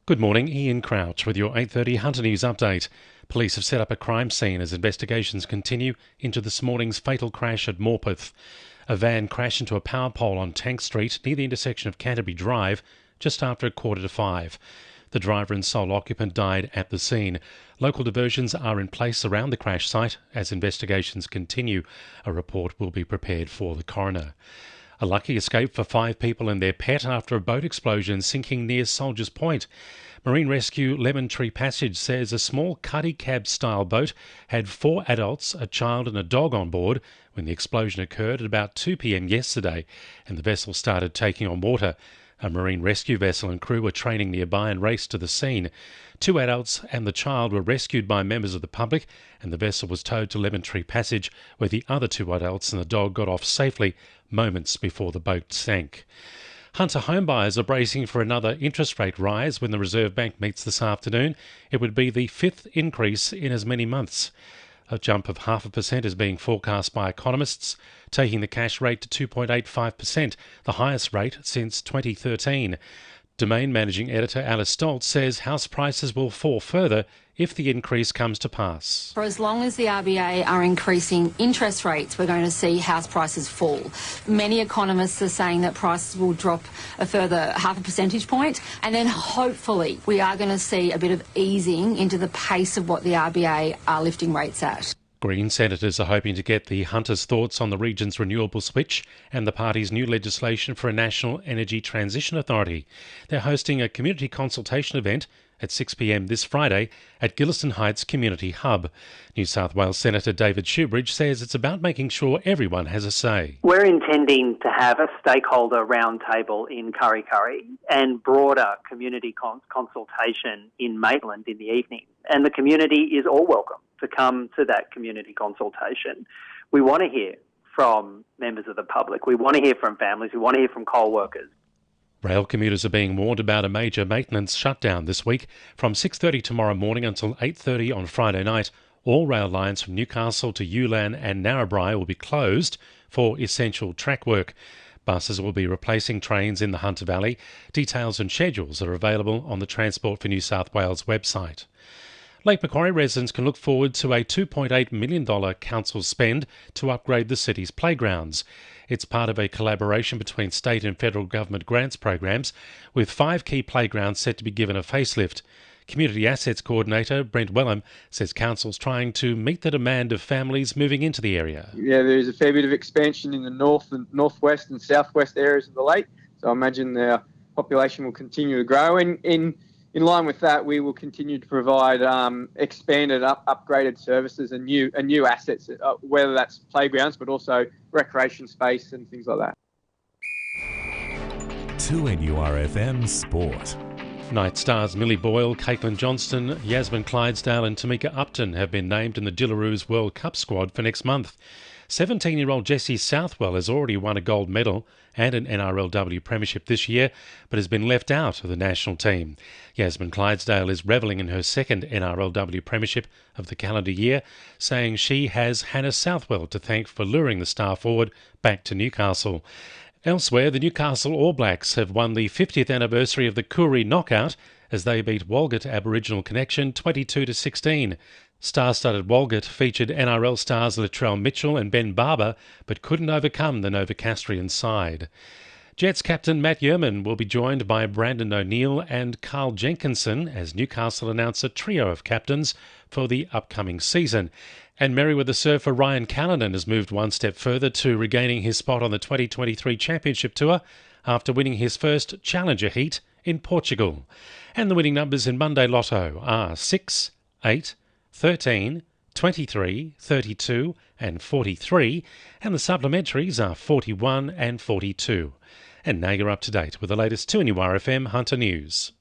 Good morning, Ian Crouch with your 8:30 Hunter News update. Police have set up a crime scene as investigations continue into this morning's fatal crash at Morpeth. A van crashed into a power pole on Tank Street near the intersection of Canterbury Drive just after 4:45. The driver and sole occupant died at the scene. Local diversions are in place around the crash site as investigations continue. A report will be prepared for the coroner. A lucky escape for 5 people and their pet after a boat explosion sinking near Soldiers Point. Marine Rescue Lemon Tree Passage says a small cuddy cab style boat had 4 adults, a child and a dog on board when the explosion occurred at about 2 p.m. yesterday and the vessel started taking on water. A marine rescue vessel and crew were training nearby and raced to the scene. 2 adults and the child were rescued by members of the public and the vessel was towed to Lemon Tree Passage where the other 2 adults and the dog got off safely moments before the boat sank. Hunter homebuyers are bracing for another interest rate rise when the Reserve Bank meets this afternoon. It would be the 5th increase in as many months. A jump of 0.5% is being forecast by economists, taking the cash rate to 2.85%, the highest rate since 2013. Domain Managing Editor Alice Stoltz says house prices will fall further if the increase comes to pass. For as long as the RBA are increasing interest rates, we're going to see house prices fall. Many economists are saying that prices will drop a further 0.5 percentage point, and then hopefully we are going to see a bit of easing into the pace of what the RBA are lifting rates at. Green senators are hoping to get the Hunters' thoughts on the region's renewable switch and the party's new legislation for a national energy transition authority. They're hosting a community consultation event at 6 p.m. this Friday at Gilliston Heights Community Hub. New South Wales Senator David Shoebridge says it's about making sure everyone has a say. We're intending to have a stakeholder roundtable in Kurri Kurri and broader community consultation in Maitland in the evening. And the community is all welcome to come to that community consultation. We want to hear from members of the public. We want to hear from families. We want to hear from coal workers. Rail commuters are being warned about a major maintenance shutdown this week. From 6:30 tomorrow morning until 8:30 on Friday night, all rail lines from Newcastle to Ulan and Narrabri will be closed for essential track work. Buses will be replacing trains in the Hunter Valley. Details and schedules are available on the Transport for New South Wales website. Lake Macquarie residents can look forward to a $2.8 million council spend to upgrade the city's playgrounds. It's part of a collaboration between state and federal government grants programs, with 5 key playgrounds set to be given a facelift. Community Assets Coordinator Brent Wellham says council's trying to meet the demand of families moving into the area. Yeah, there's a fair bit of expansion in the north and northwest and southwest areas of the lake, so I imagine the population will continue to grow. In line with that, we will continue to provide expanded, upgraded services and new assets, whether that's playgrounds, but also recreation space and things like that. 2NURFM Sport. Night stars Millie Boyle, Caitlin Johnston, Yasmin Clydesdale and Tamika Upton have been named in the Dillaroos World Cup squad for next month. 17-year-old Jessie Southwell has already won a gold medal and an NRLW premiership this year, but has been left out of the national team. Yasmin Clydesdale is revelling in her second NRLW premiership of the calendar year, saying she has Hannah Southwell to thank for luring the star forward back to Newcastle. Elsewhere, the Newcastle All Blacks have won the 50th anniversary of the Koori knockout as they beat Walgett Aboriginal Connection 22-16. Star-studded Walgett featured NRL stars Latrell Mitchell and Ben Barber, but couldn't overcome the Novocastrian side. Jets captain Matt Yerman will be joined by Brandon O'Neill and Carl Jenkinson as Newcastle announce a trio of captains for the upcoming season. And Merriweather surfer Ryan Callanan has moved one step further to regaining his spot on the 2023 Championship Tour after winning his first Challenger heat in Portugal. And the winning numbers in Monday Lotto are 6, 8, 13, 23, 32 and 43, and the supplementaries are 41 and 42. And now you're up to date with the latest 2NURFM Hunter News.